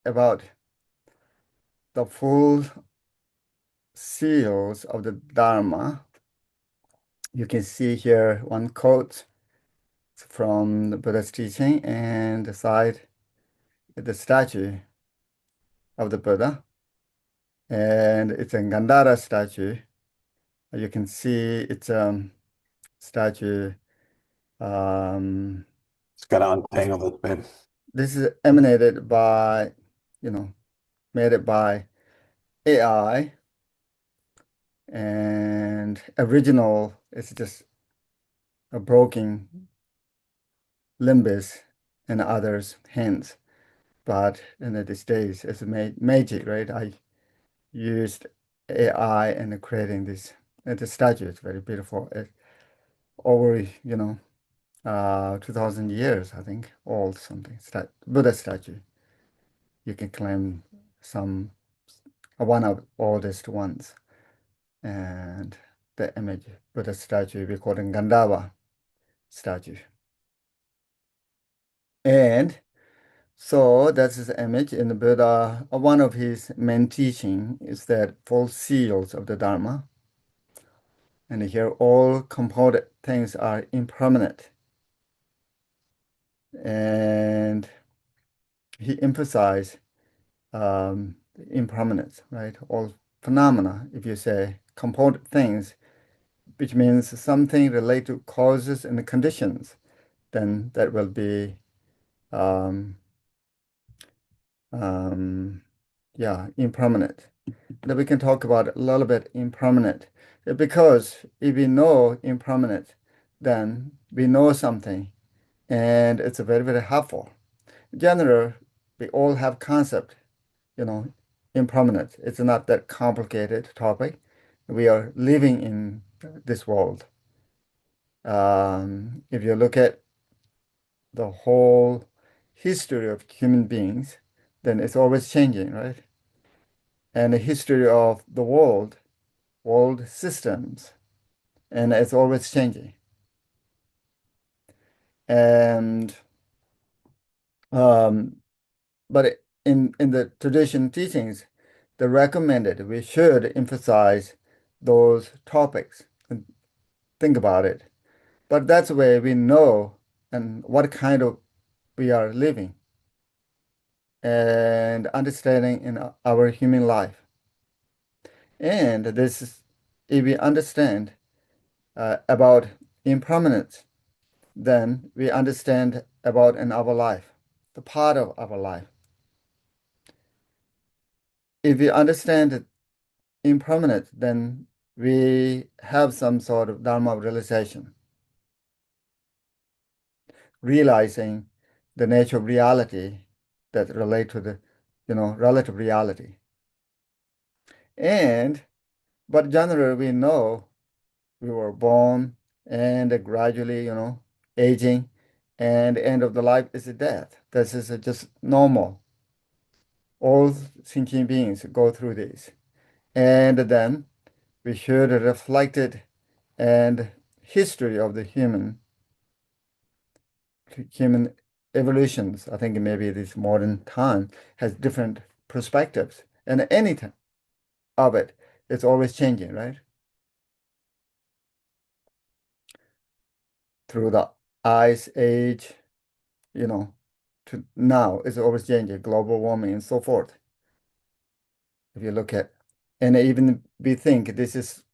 about the full seals of the Dharma, you can see here one quote from the Buddha's teaching, and the side the statue of the Buddha, and it's a Gandhara statue. You can see it's a statue. Um, It's got to this, untangle this bit. this is emanated by, you know, made it by AI, and original is just a broken limbus and others' hands. But in these days, it's magic, right? I used AI and creating this. The statue is very beautiful. It, over, 2,000 years, I think, old something. Buddha statue. You can claim some one of oldest ones. And the image, Buddha statue, we call it Gandhava statue. And so that's his image in the Buddha. One of his main teaching is that four seals of the Dharma. And here all component things are impermanent. And he emphasized impermanence, right? All phenomena, if you say component things, which means something related to causes and conditions, then that will be um, um, yeah, impermanent. Then we can talk about a little bit impermanent. Because if we know impermanent, then we know something, and it's very, very helpful. In general, we all have concept, you know, impermanent. It's not that complicated topic. We are living in this world. If you look at the whole history of human beings, then it's always changing, right? And the history of the world systems, and it's always changing. And um, but in the tradition teachings, they recommended we should emphasize those topics and think about it. But that's the way we know and what kind of we are living and understanding in our human life. And this is, if we understand about impermanence, then we understand about in our life, the part of our life. If we understand impermanent, then we have some sort of Dharma realization, realizing the nature of reality that relate to the, relative reality. And, but generally we know we were born and gradually, aging, and the end of the life is death. This is just normal. All thinking beings go through this. And then we should reflect it and history of the human evolutions. I think maybe this modern time has different perspectives, and anything of it, it's always changing, right? Through the ice age, you know, to now, it's always changing, global warming and so forth. If you look at, and even we think this is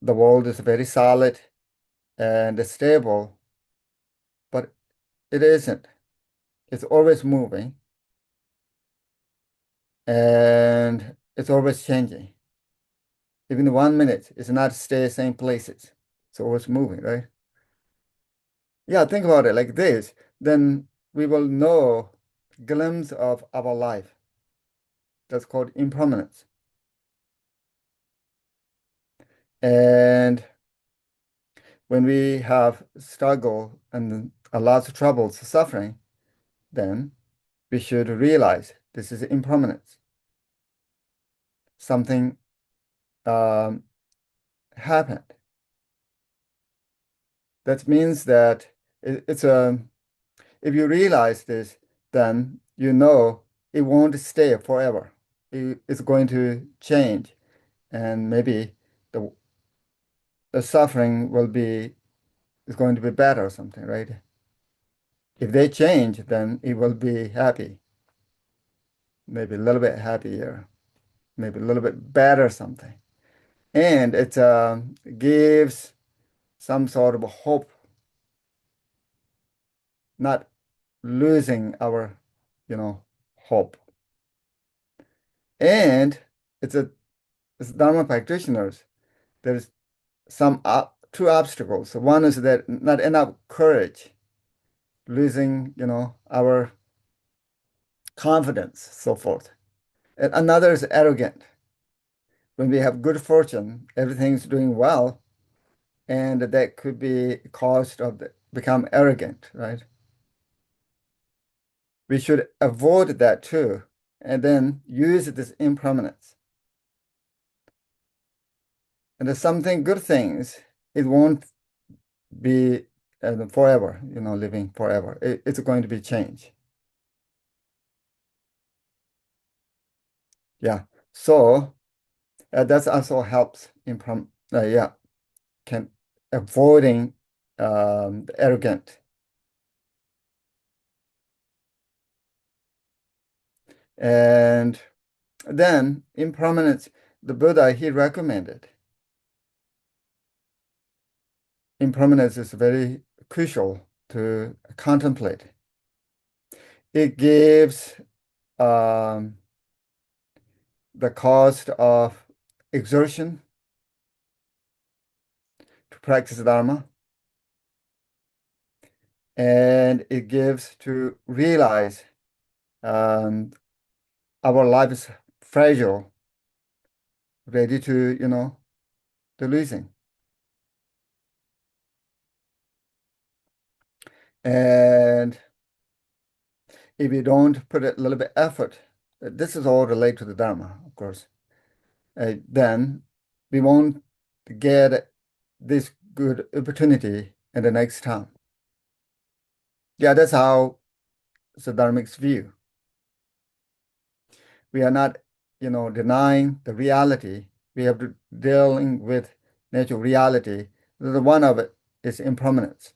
the world is very solid and stable, but it isn't. It's always moving and it's always changing. Even 1 minute, it's not stay same places. It's always moving, right? Yeah, think about it like this. Then we will know glimpse of our life. That's called impermanence. And when we have struggle and a lot of troubles, suffering, then we should realize this is impermanence. Something um, happened. That means that it's a if you realize this, then you know it won't stay forever. It's going to change, and maybe the the suffering will be is going to be better or something, right? If they change, then it will be happy, maybe a little bit happier, maybe a little bit better something. And it gives some sort of hope, not losing our, hope. And it's a it's Dharma practitioners. There's two obstacles. So one is that not enough courage, losing, our confidence, so forth. And another is arrogant. When we have good fortune, everything's doing well, and that could be caused of become arrogant, right? We should avoid that too, and then use this impermanence. And there's something good things, it won't be forever, living forever. It's going to be change. Yeah. So that also helps yeah, can avoiding the arrogant. And then impermanence, the Buddha, he recommended. Impermanence is very crucial to contemplate. It gives um, the cost of exertion to practice Dharma, and it gives to realize um, our life is fragile, ready to, to losing. And if you don't put a little bit effort, this is all related to the Dharma, of course, then we won't get this good opportunity in the next time. Yeah, that's how the Dharmic's view. We are not, denying the reality. We have to dealing with natural reality. The one of it is impermanence.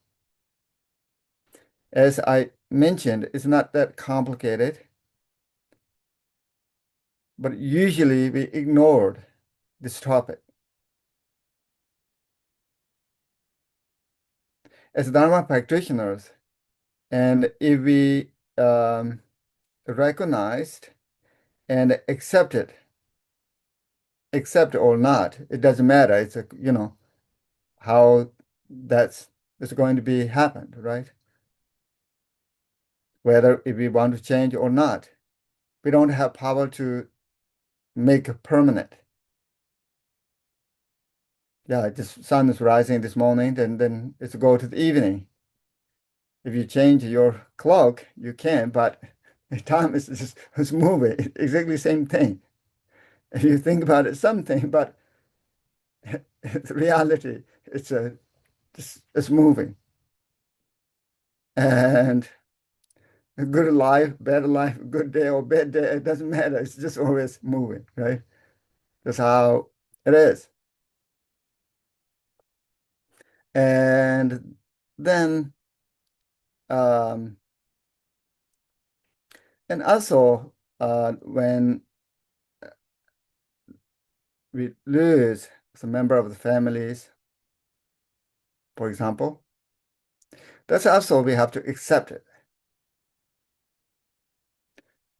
As I mentioned, it's not that complicated, but usually we ignored this topic. As Dharma practitioners, and if we recognized and accept or not, it doesn't matter. It's how that's going to be happened, right? Whether if we want to change or not, we don't have power to make it permanent. Yeah, the sun is rising this morning, then it's go to the evening. If you change your clock, you can, but the time is just it's moving. It's exactly the same thing. If you think about it, something, but reality, it's moving. And a good life, bad life, good day or bad day, it doesn't matter. It's just always moving, right? That's how it is. And then, um, and also, when we lose a member of the families, for example, that's also we have to accept it.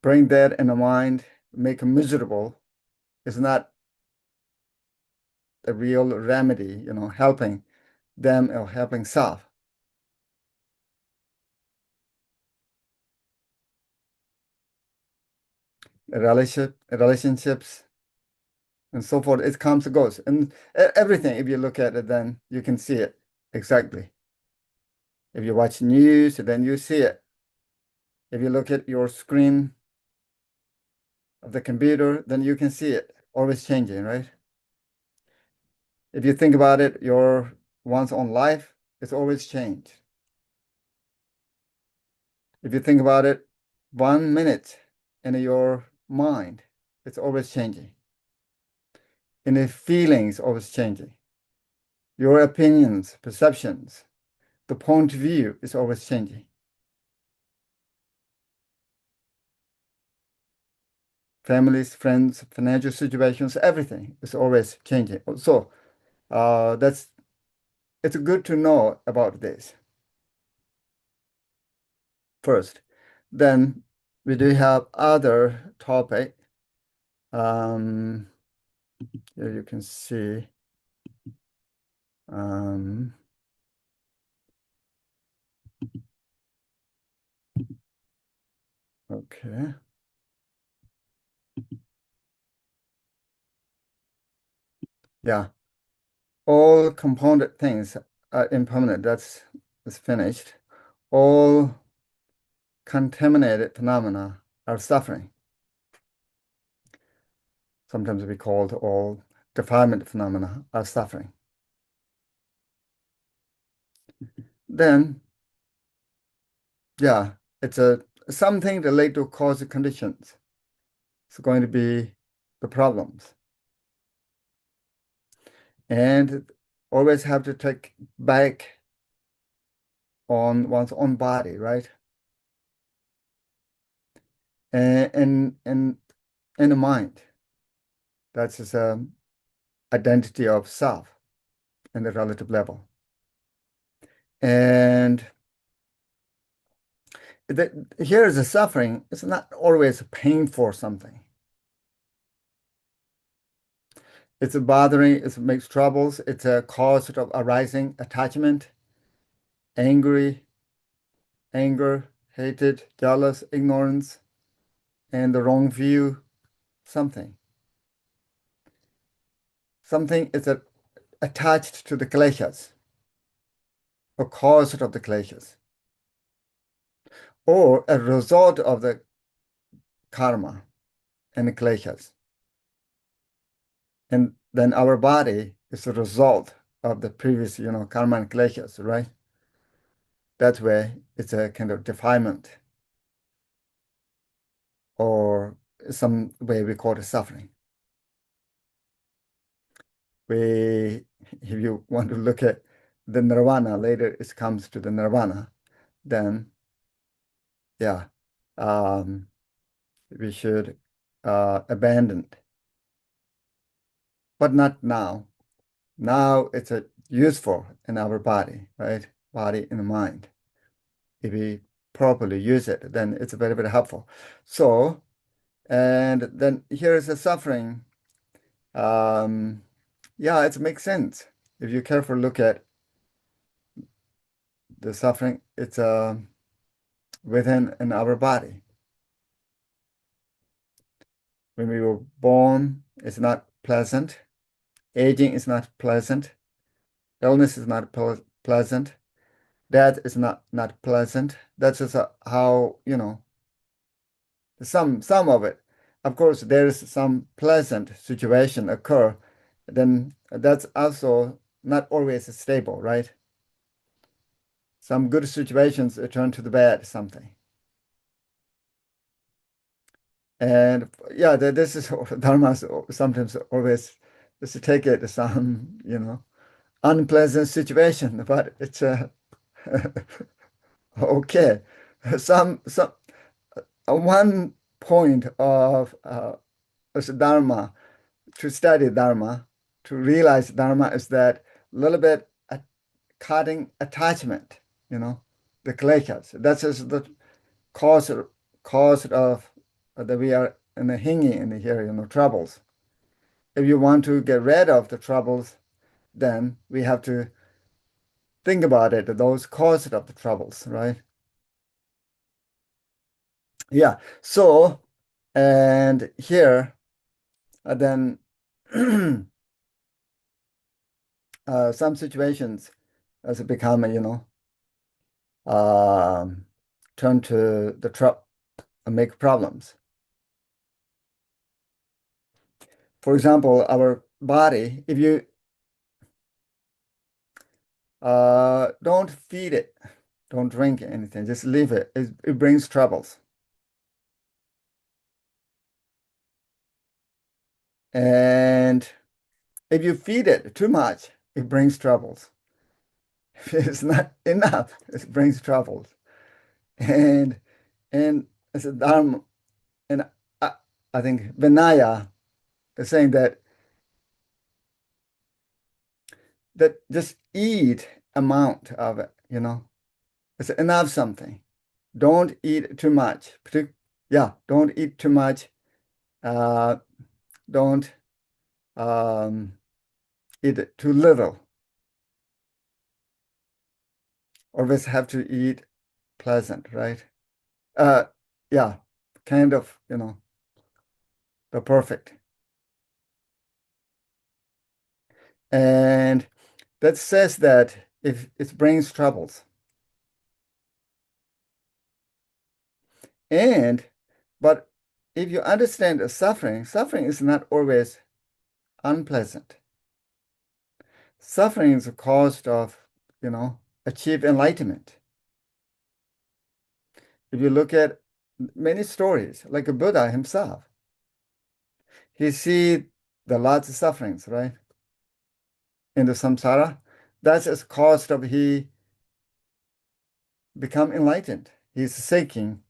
Bring that in the mind, make them miserable is not the real remedy, helping them or helping self. Relationships and so forth, it comes and goes. And everything, if you look at it, then you can see it exactly. If you watch news, then you see it. If you look at your screen of the computer, then you can see it always changing, right? If you think about it, your one's own life, it's always changed. If you think about it, 1 minute in your mind, it's always changing. And the feelings always changing. Your opinions, perceptions, the point of view is always changing. Families, friends, financial situations, everything is always changing. So that's it's good to know about this first. Then we do have other topic. Here you can see. Um, okay. Yeah. All component things are impermanent. That's finished. All contaminated phenomena are suffering. Sometimes we call it all defilement phenomena are suffering. Then, yeah, it's a something related to cause conditions. It's going to be the problems. And always have to take back on one's own body, right? And in the mind. That's just identity of self in the relative level. And here is the suffering. It's not always pain for something. It's a bothering, it makes troubles, it's a cause of arising attachment, angry, anger, hatred, jealous, ignorance, and the wrong view, something. Something is attached to the kleshas, a cause of the kleshas, or a result of the karma and the kleshas. And then our body is a result of the previous, karma and kleshas, right? That way, it's a kind of defilement, or some way we call it suffering. If you want to look at the nirvana, later it comes to the nirvana, then yeah, um, we should abandon it. But not now. Now it's useful in our body, right? Body and mind. If we properly use it, then it's very, very helpful. So, and then here is the suffering. Um, yeah, it makes sense. If you carefully look at the suffering, it's within in our body. When we were born, it's not pleasant. Aging is not pleasant. Illness is not pleasant. Death is not pleasant. That's just how, some of it. Of course, there's some pleasant situation occur, then that's also not always stable, right? Some good situations turn to the bad something. And yeah, this is Dharma sometimes always just to take it some, unpleasant situation, but it's okay. Some one point of Dharma, to study Dharma, to realize Dharma is that a little bit cutting attachment, the kleshas. That's just the cause of that we are in the hanging in here, troubles. If you want to get rid of the troubles, then we have to think about it, those causes of the troubles, right? Yeah. So, and here, then some situations as it become, um, turn to the trouble and make problems. For example, our body, if you don't feed it, don't drink anything, just leave it, it brings troubles. And if you feed it too much, it brings troubles. If it's not enough, it brings troubles. And and it's a dharma, and I, I think Vinaya is saying that just eat amount of it, It's enough something. Don't eat too much. Yeah, don't eat too much. Uh, don't um, eat too little. Always have to eat pleasant, right? Uh, yeah, kind of, the perfect. And that says that if it brings troubles. And, but if you understand the suffering, suffering is not always unpleasant. Suffering is a cost of, achieve enlightenment. If you look at many stories, like a Buddha himself, he see the lots of sufferings, right? In the samsara. That's a cost of he become enlightened. He's seeking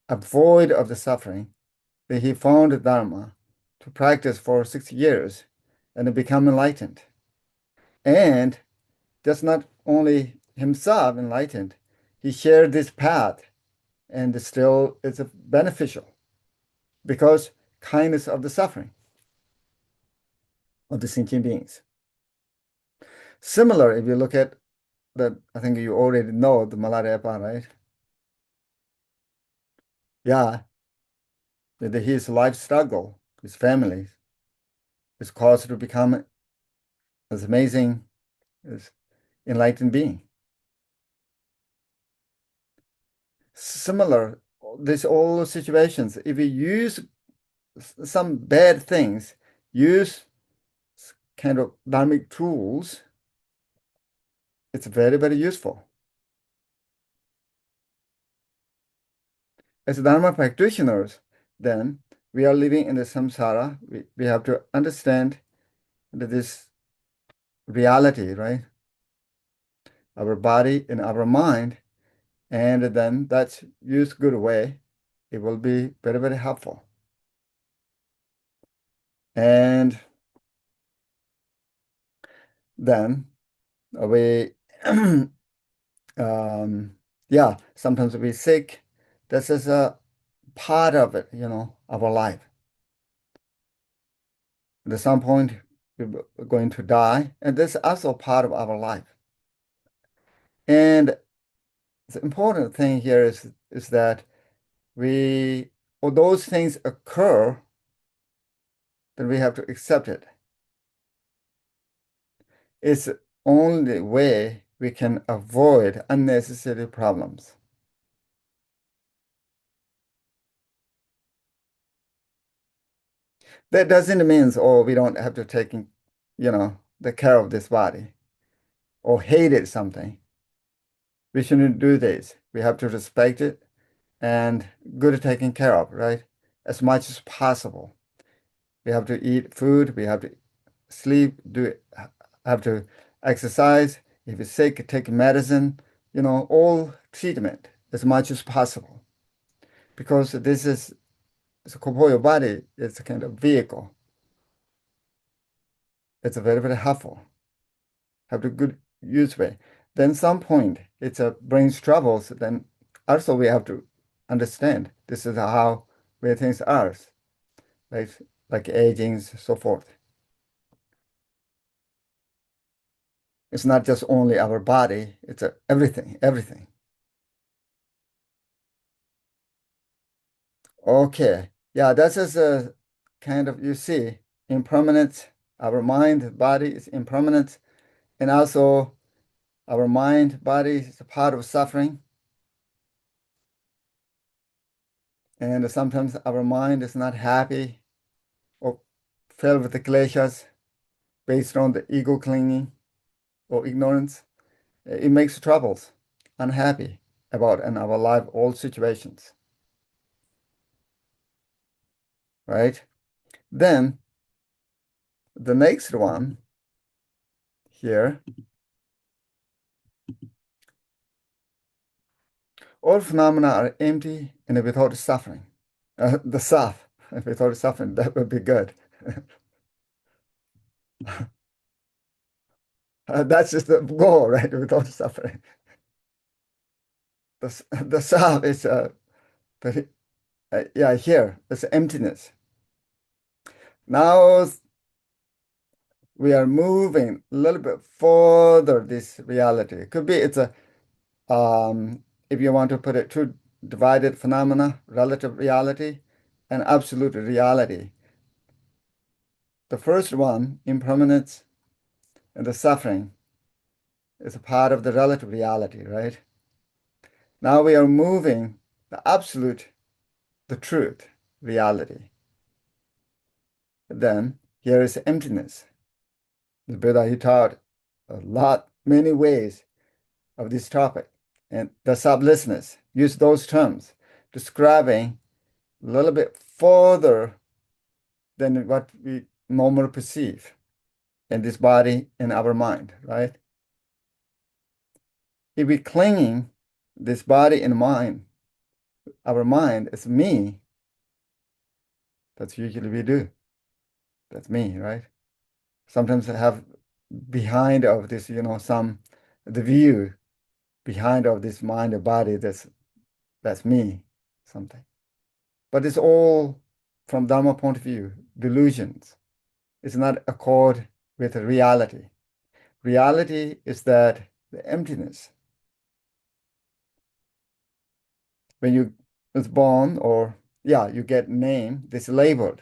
a void of the suffering. That he found the Dharma to practice for 6 years and become enlightened. And that's not only himself enlightened, he shared this path and still it's beneficial because kindness of the suffering of the sentient beings. Similar, if you look at that, I think you already know the Malarepa, right? Yeah, his life struggle, his family, is caused to become as amazing as enlightened being. Similar, these all situations, if you use some bad things, use kind of dharmic tools, it's very, very useful. As Dharma practitioners, then we are living in the samsara. We have to understand that this reality, right? Our body and our mind, and then that's used good way. It will be very, very helpful. And then we, yeah, sometimes we sick. This is a part of it, our life. At some point, we're going to die, and this is also part of our life. And the important thing here is that or those things occur, then we have to accept it. It's the only way we can avoid unnecessary problems. That doesn't mean, oh, we don't have to take, the care of this body or hate it something. We shouldn't do this. We have to respect it and good taken care of, right? As much as possible. We have to eat food. We have to sleep. Have to exercise. If you're sick, take medicine. All treatment as much as possible. Because this is the corporeal body. It's a kind of vehicle. It's a very, very helpful. Have a good use way. Then some point it's a brings troubles. Then also we have to understand this is how where things are, right? Like aging, so forth. It's not just only our body, it's everything, everything. Okay. Yeah, that's just a kind of, you see, impermanent. Our mind, body is impermanent. And also our mind, body is a part of suffering. And sometimes our mind is not happy or filled with the kleshas based on the ego clinging or ignorance. It makes troubles, unhappy about in our life, all situations, right? Then the next one here, all phenomena are empty and without suffering. The self, without suffering, that would be good. That's just the goal, right? Without suffering. The self is, but yeah, here, it's emptiness. Now we are moving a little bit further this reality. It could be it's a, if you want to put it, two divided phenomena, relative reality and absolute reality. The first one, impermanence and the suffering, is a part of the relative reality, right? Now we are moving the absolute, the truth, reality. Then here is emptiness. The Buddha, he taught a lot, many ways of this topic. And the sublessness, use those terms, describing a little bit further than what we normally perceive in this body and our mind, right? If we clinging this body and mind, our mind is me, that's usually we do. That's me, right? Sometimes I have behind of this, some the view behind of this mind or body, that's me, something. But it's all from Dharma point of view, delusions. It's not accord with reality. Reality is that the emptiness. When you was born, or yeah, you get name, this labeled.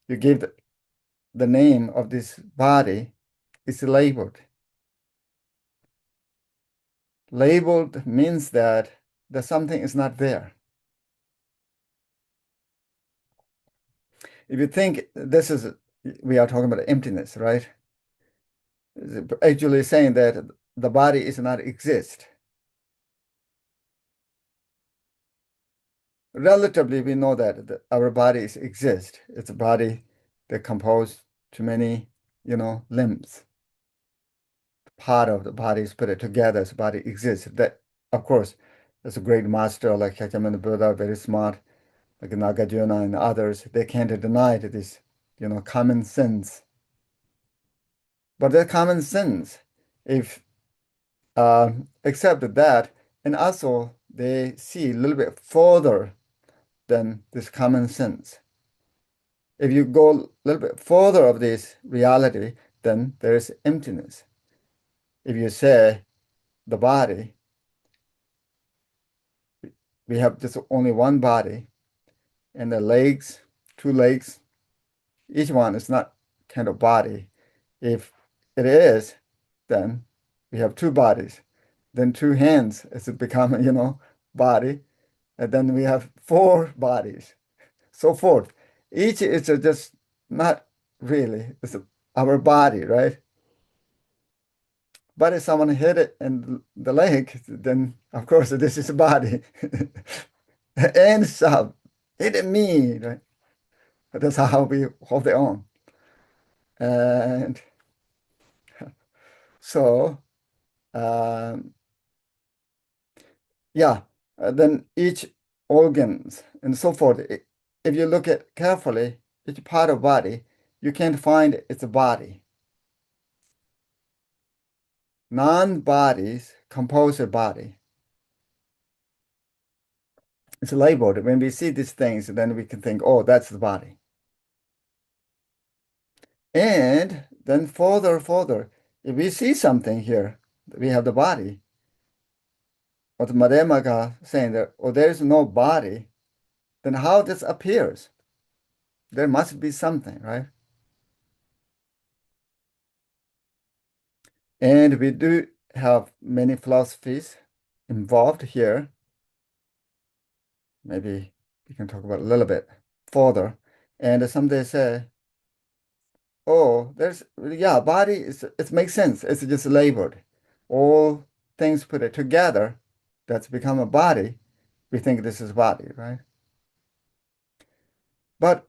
You give the name of this body is labeled. Labeled means that something is not there. If you think this is, we are talking about emptiness, right? It's actually saying that the body is not exist. Relatively, we know that our bodies exist. It's a body that composed to many, limbs. Part of the body is put it together, so body exists. That, of course, there's a great master like Shakyamuni Buddha, very smart, like Nagarjuna and others. They can't deny this, common sense. But they're common sense, if except that, and also they see a little bit further than this common sense. If you go a little bit further of this reality, then there is emptiness. If you say the body, we have just only one body, and the legs, two legs, each one is not kind of body. If it is, then we have two bodies. Then two hands, it's become, body. And then we have four bodies, so forth. Each is just not really, it's our body, right? But if someone hit it in the leg, then of course this is a body. And some hit me, right? That's how we hold it on. And so, um, yeah, then each organs and so forth. If you look at carefully, each part of body, you can't find its body. Non-bodies compose a body. It's labeled. When we see these things, then we can think, oh, that's the body. And then further, if we see something here, we have the body. What Madhyamaka saying that, oh, there is no body, then how this appears? There must be something, right? And we do have many philosophies involved here. Maybe we can talk about a little bit further. And some they say, oh, yeah, body is, it makes sense. It's just labeled. All things put it together, that's become a body. We think this is body, right? But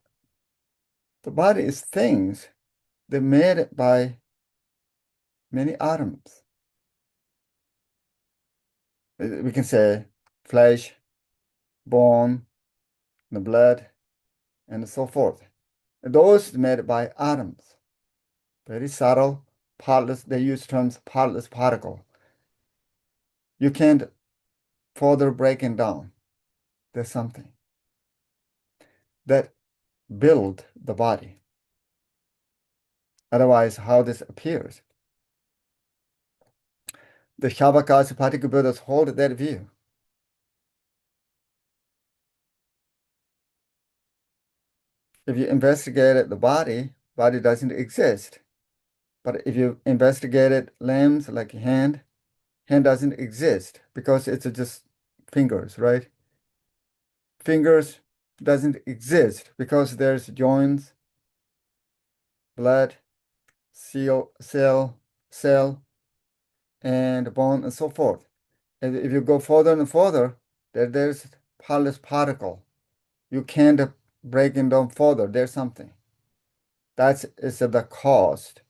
The body is things that made by many atoms. We can say flesh, bone, the blood, and so forth. Those made by atoms. Very subtle, partless, they use terms partless particle. You can't further break it down. There's something that build the body. Otherwise, how this appears. The Shavaka particular Buddhists hold that view. If you investigate the body doesn't exist. But if you investigated limbs like hand doesn't exist because it's just fingers, right? Fingers doesn't exist because there's joints, blood, cell, and bone, and so forth. And if you go further and further, there's partless particle. You can't break it down further. There's something. That is the cost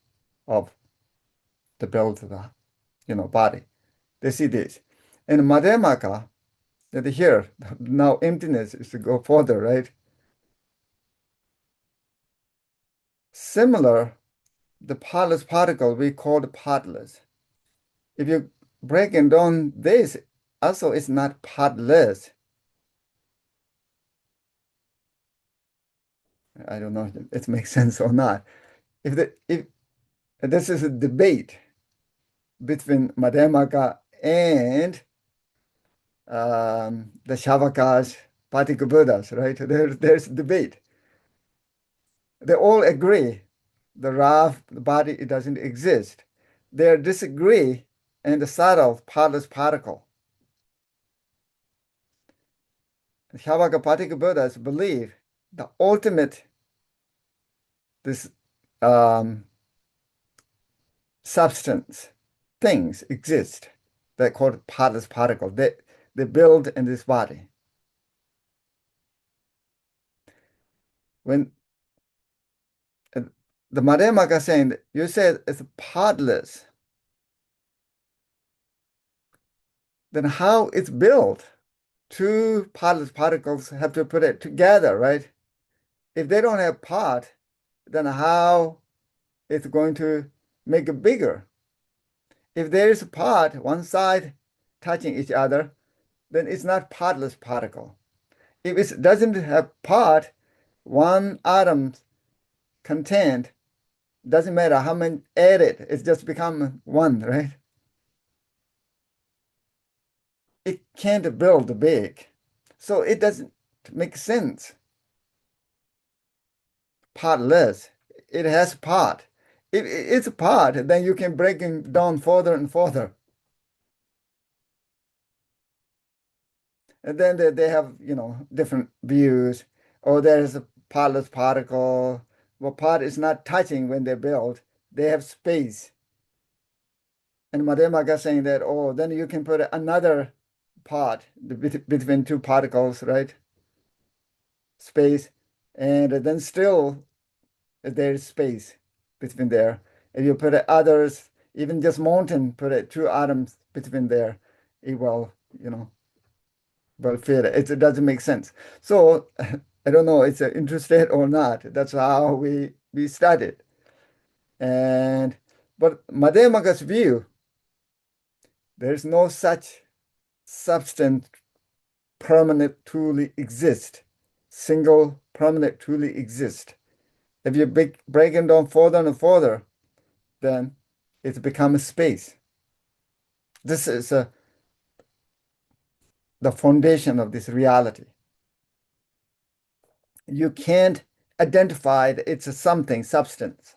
of the build of the body. They see this. And Madhyamaka, that here, now emptiness is to go further, right? Similar, the partless particle we call the partless. If you break it down this, also it's not partless. I don't know if it makes sense or not. If this is a debate between Madhyamaka and the Shavakas, Patika Buddhas, right? There's debate. They all agree the rough body it doesn't exist. They disagree in the subtle partless particle. The Shavaka Patika Buddhas believe the ultimate this substance things exist. They're called partless particle. They build in this body. When the Madhyamaka saying you said it's partless, then how it's built? Two partless particles have to put it together, right? If they don't have part, then how it's going to make it bigger? If there is a part, one side touching each other, then it's not partless particle. If it doesn't have part, one atom contained, doesn't matter how many added, it's just become one, right? It can't build big. So it doesn't make sense. Partless. It has part. If it's a part, then you can break it down further and further. And then they have, different views. Or there's a partless particle. Well, part is not touching when they build. They have space. And Madhyamaka saying that, oh, then you can put another part between two particles, right? Space. And then still there's space between there. If you put others, even just mountain, put two atoms between there, it will, will fit. It doesn't make sense. So I don't know, it's interested or not. That's how we started. And but Madhyamaka's view, there's no such substance permanent truly exist. Single permanent truly exist. If you break it down further and further, then it becomes space. This is the foundation of this reality. You can't identify that it's a something, substance.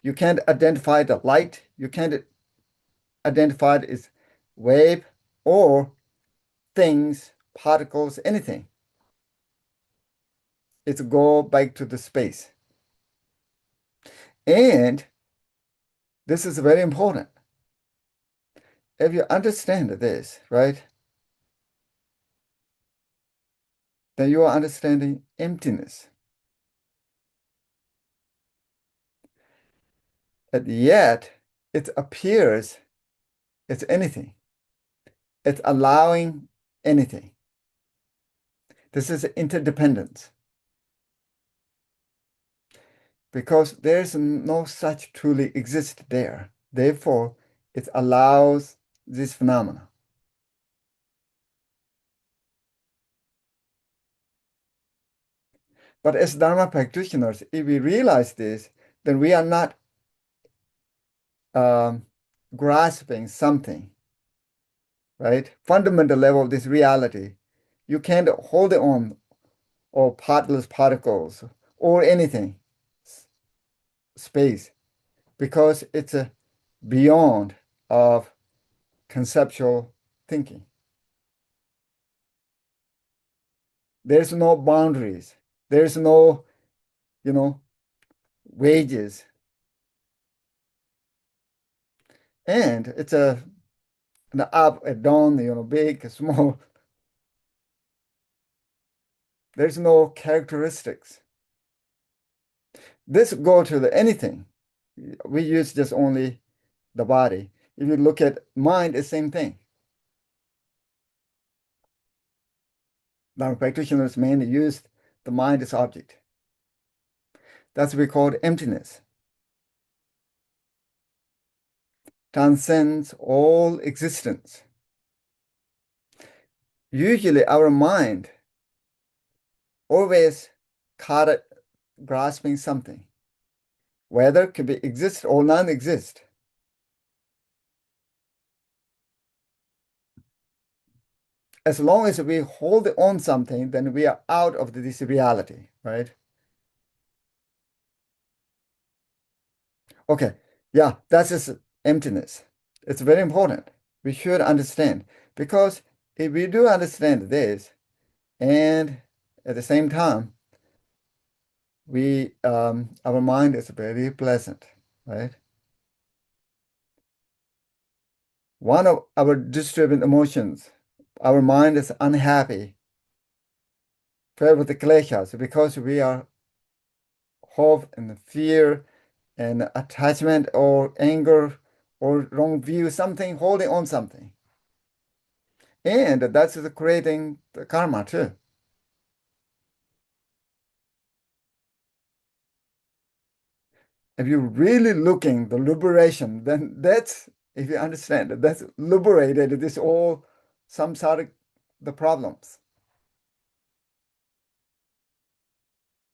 You can't identify the light. You can't identify it as wave or things, particles, anything. It's go back to the space. And this is very important. If you understand this, right, then you are understanding emptiness. But yet it appears it's anything. It's allowing anything. This is interdependence because there's no such truly exist there. Therefore, it allows this phenomena. But as Dharma practitioners, if we realize this, then we are not um, grasping something, right? Fundamental level of this reality. You can't hold it on or partless particles or anything, space, because it's beyond of conceptual thinking. There's no boundaries. There's no, you know, wages. And it's an up, a down, big, small. There's no characteristics. This go to anything. We use just only the body. If you look at mind, it's the same thing. Now practitioners mainly use the mind as object. That's what we call emptiness. Transcends all existence. Usually our mind always caught it grasping something, whether it could be exist or non-exist. As long as we hold on something, then we are out of this reality, right? Okay, yeah, that's just emptiness. It's very important. We should understand because if we do understand this, and at the same time, our mind is very pleasant, right? One of our disturbing emotions, our mind is unhappy, filled with the kleshas, because we are hope and fear and attachment or anger or wrong view, something holding on something. And that's creating the karma too. If you're really looking the liberation, then that's, if you understand that, that's liberated this all samsaric the problems.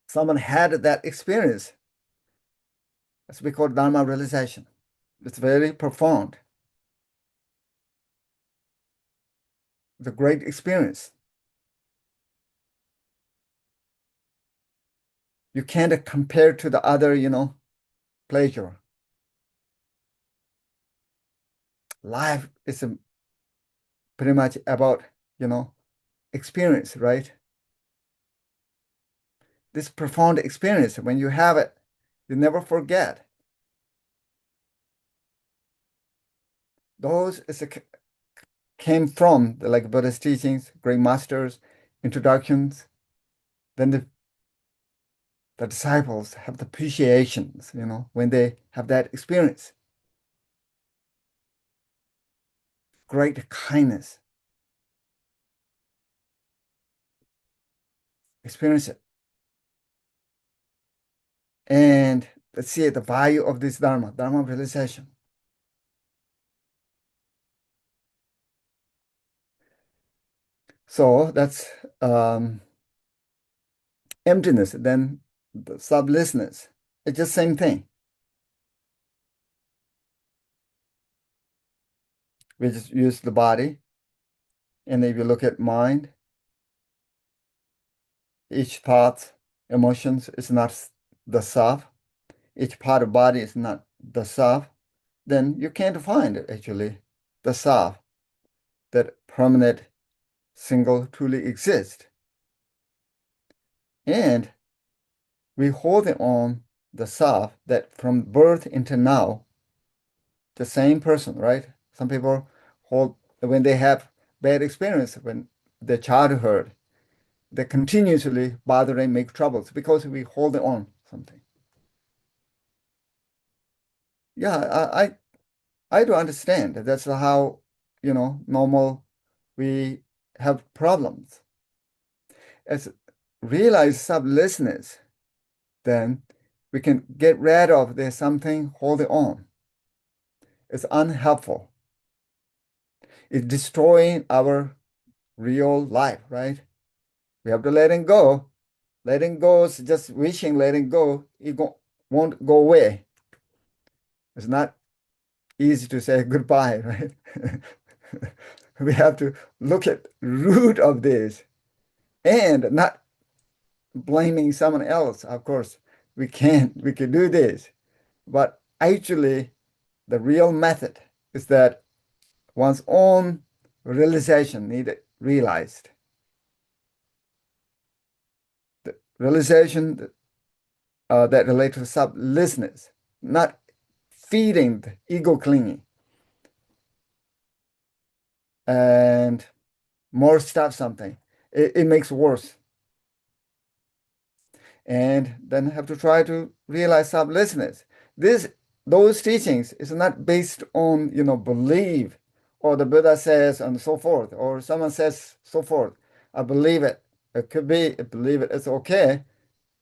Someone had that experience. That's we call Dharma realization. It's very profound. It's a great experience. You can't compare to the other, pleasure. Life is pretty much about, experience, right? This profound experience, when you have it, you never forget. Those came from the like Buddhist teachings, great masters, introductions. Then the disciples have the appreciations, when they have that experience. Great kindness. Experience it. And let's see the value of this Dharma realization. So that's emptiness, then the sublessness. It's just same thing. We just use the body. And if you look at mind, each thought, emotions is not the self. Each part of body is not the self. Then you can't find actually the self that permanent single truly exists. And we hold on the self that from birth into now, the same person, right? Some people hold when they have bad experience when their childhood, they continuously bother and make troubles because we hold on something. Yeah, I do understand. That's how, normal we have problems. As realize sublessness, then we can get rid of there's something holding on. It's unhelpful. It's destroying our real life, right? We have to let it go. Letting go is just wishing, letting go, won't go away. It's not easy to say goodbye, right? We have to look at root of this and not blaming someone else. Of course, we can do this, but actually the real method is that one's own realization needed realized. The realization that relates to sublessness, not feeding the ego clinging and more stuff something. It makes worse. And then have to try to realize sublessness. This those teachings is not based on belief or the Buddha says and so forth, or someone says so forth. I believe it. It could be I believe it. It's okay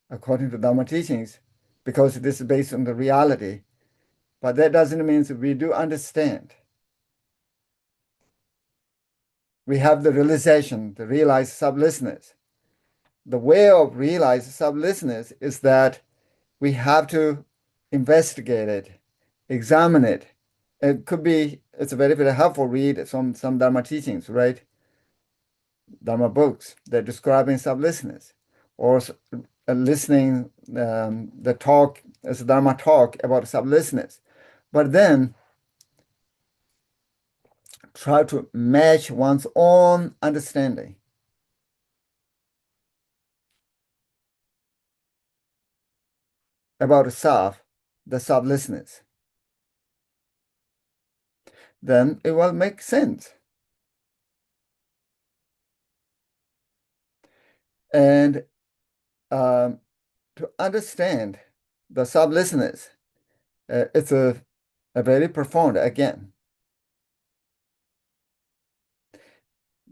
according to Dharma teachings because this is based on the reality. But that doesn't mean that we do understand. We have the realization, to realize sublessness. The way of realize sublessness is that we have to investigate it, examine it. It could be, it's a very, very helpful read some Dharma teachings, right? Dharma books that describing sublessness or listening the talk as a Dharma talk about sublessness. But then try to match one's own understanding about self, the sublessness. Then it will make sense. And um, to understand the sublessness, it's a very profound again.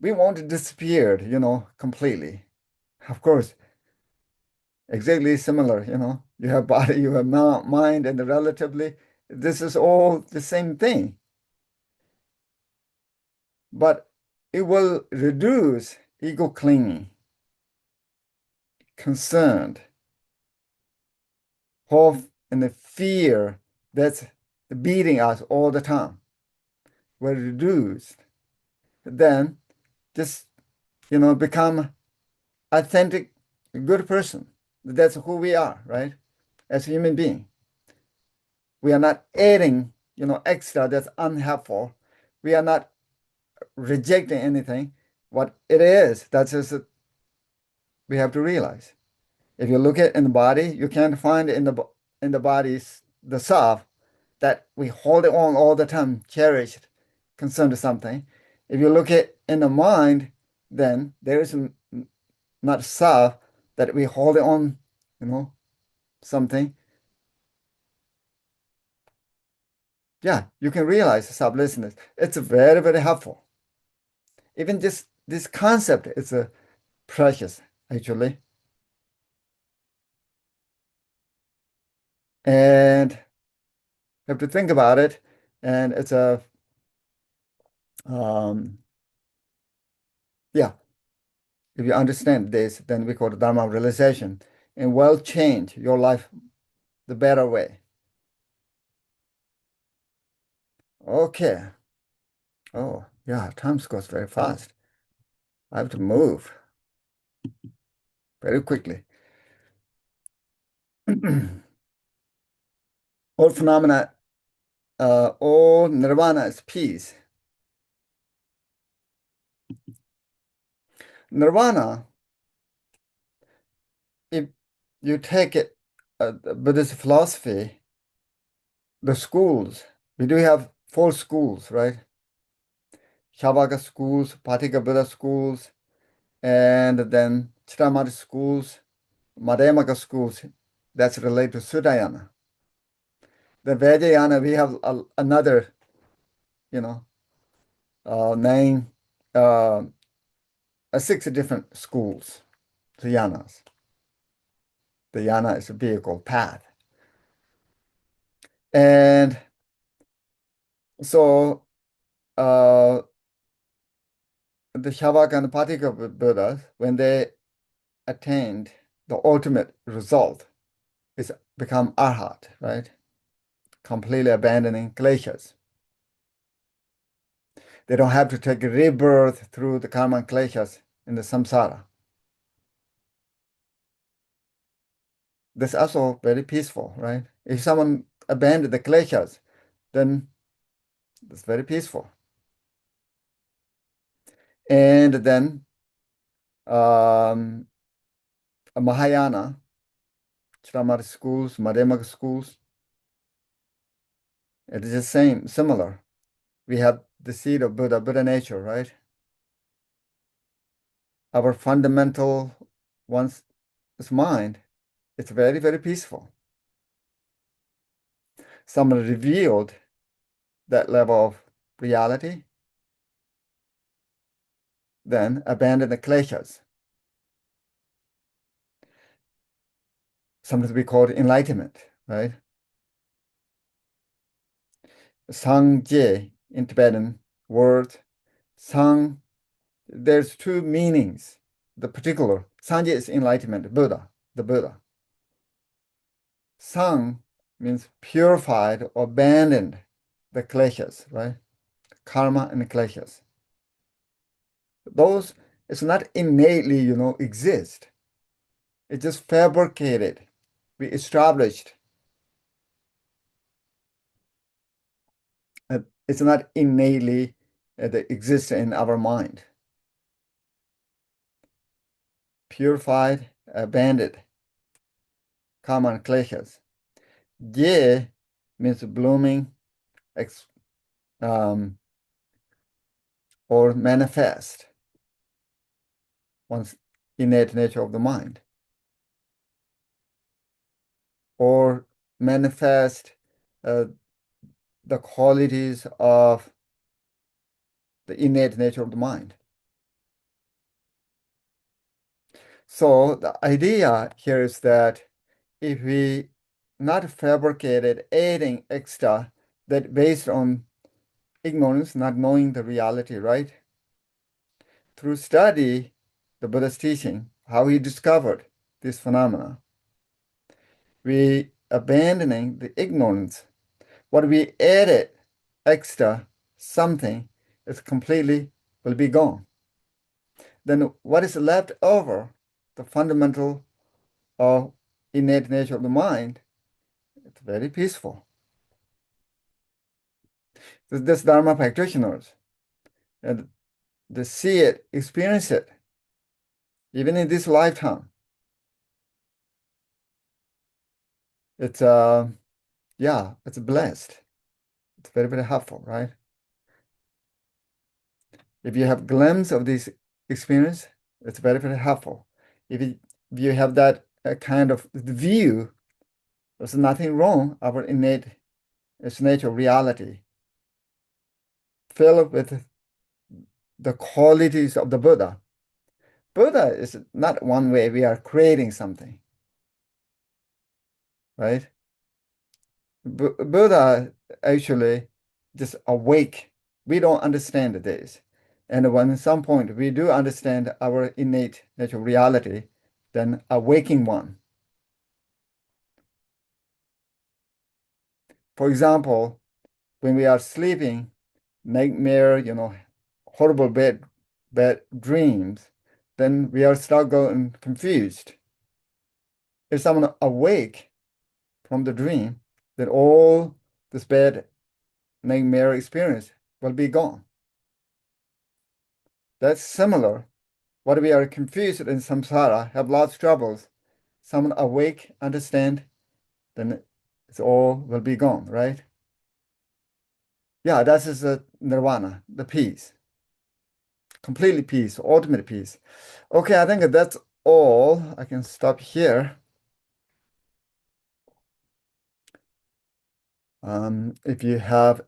We won't disappear, completely. Of course, exactly similar, You have body, you have mind, and relatively, this is all the same thing. But it will reduce ego clinging, concerned, hope, and the fear that's beating us all the time. Will reduce. Then just, become authentic, good person. That's who we are, right? As a human being. We are not adding, extra that's unhelpful. We are not rejecting anything. What it is, that's just we have to realize. If you look at in the body, you can't find in the body's the self that we hold it on all the time, cherished, concerned to something. If you look at in the mind, then there is not self that we hold it on, something. Yeah, you can realize sublessness. It's very, very helpful. Even just this concept is precious, actually. And you have to think about it. And it's yeah, if you understand this, then we call it Dharma realization and will change your life the better way. Okay. Oh, yeah, time goes very fast. I have to move very quickly. All phenomena, all nirvana is peace. Nirvana, if you take it, the Buddhist philosophy, the schools, we do have four schools, right? Shavaka schools, Patika Buddha schools, and then Chittamatra schools, Madhyamaka schools, that's related to Sudayana. The Vajrayana, we have another, you know, nine, uh, six different schools, the yanas. The yana is a vehicle path. And so uh, the Shavaka and the Patika Buddhas, when they attained the ultimate result, is become arhat, right? Completely abandoning kleshas. They don't have to take a rebirth through the karma and kleshas in the samsara. That's also very peaceful, right? If someone abandoned the kleshas, then it's very peaceful. And then Mahayana, Chramar schools, Madhyamaka schools, it is the same, similar. We have the seed of Buddha, Buddha nature, right? Our fundamental one's mind, it's very, very peaceful. Someone revealed that level of reality, then abandon the kleshas. Sometimes we call it enlightenment, right? Sangye in Tibetan word, Sang, there's two meanings. The particular, Sangye is enlightenment, Buddha, the Buddha. Sang means purified or abandoned the kleshas, right? Karma and kleshas. Those, it's not innately, exist. It's just fabricated. We established. It's not innately that exists in our mind. Purified, abandoned, karma and kleshas. Ye means blooming, um, or manifest one's innate nature of the mind, or manifest the qualities of the innate nature of the mind. So the idea here is that if we not fabricated adding extra that based on ignorance, not knowing the reality, right? Through study, the Buddha's teaching, how he discovered this phenomena, we abandoning the ignorance. What we added extra something is completely will be gone. Then what is left over, the fundamental or innate nature of the mind, it's very peaceful. This Dharma practitioners, and they see it, experience it, even in this lifetime. It's yeah, it's blessed. It's very, very helpful, right? If you have glimpse of this experience, it's very, very helpful. If you have that kind of view, there's nothing wrong. Our innate its nature, reality, filled with the qualities of the Buddha. Buddha is not one way we are creating something, right? Buddha actually just awake. We don't understand this. And when at some point we do understand our innate natural reality, then a waking one. For example, when we are sleeping, nightmare, horrible bad dreams, then we are start going confused. If someone awake from the dream, then all this bad nightmare experience will be gone. That's similar. What we are confused in samsara, have lots of troubles. Someone awake, understand, then it's all will be gone, right? Yeah, that is the nirvana, the peace. Completely peace, ultimate peace. Okay, I think that's all. I can stop here. If you have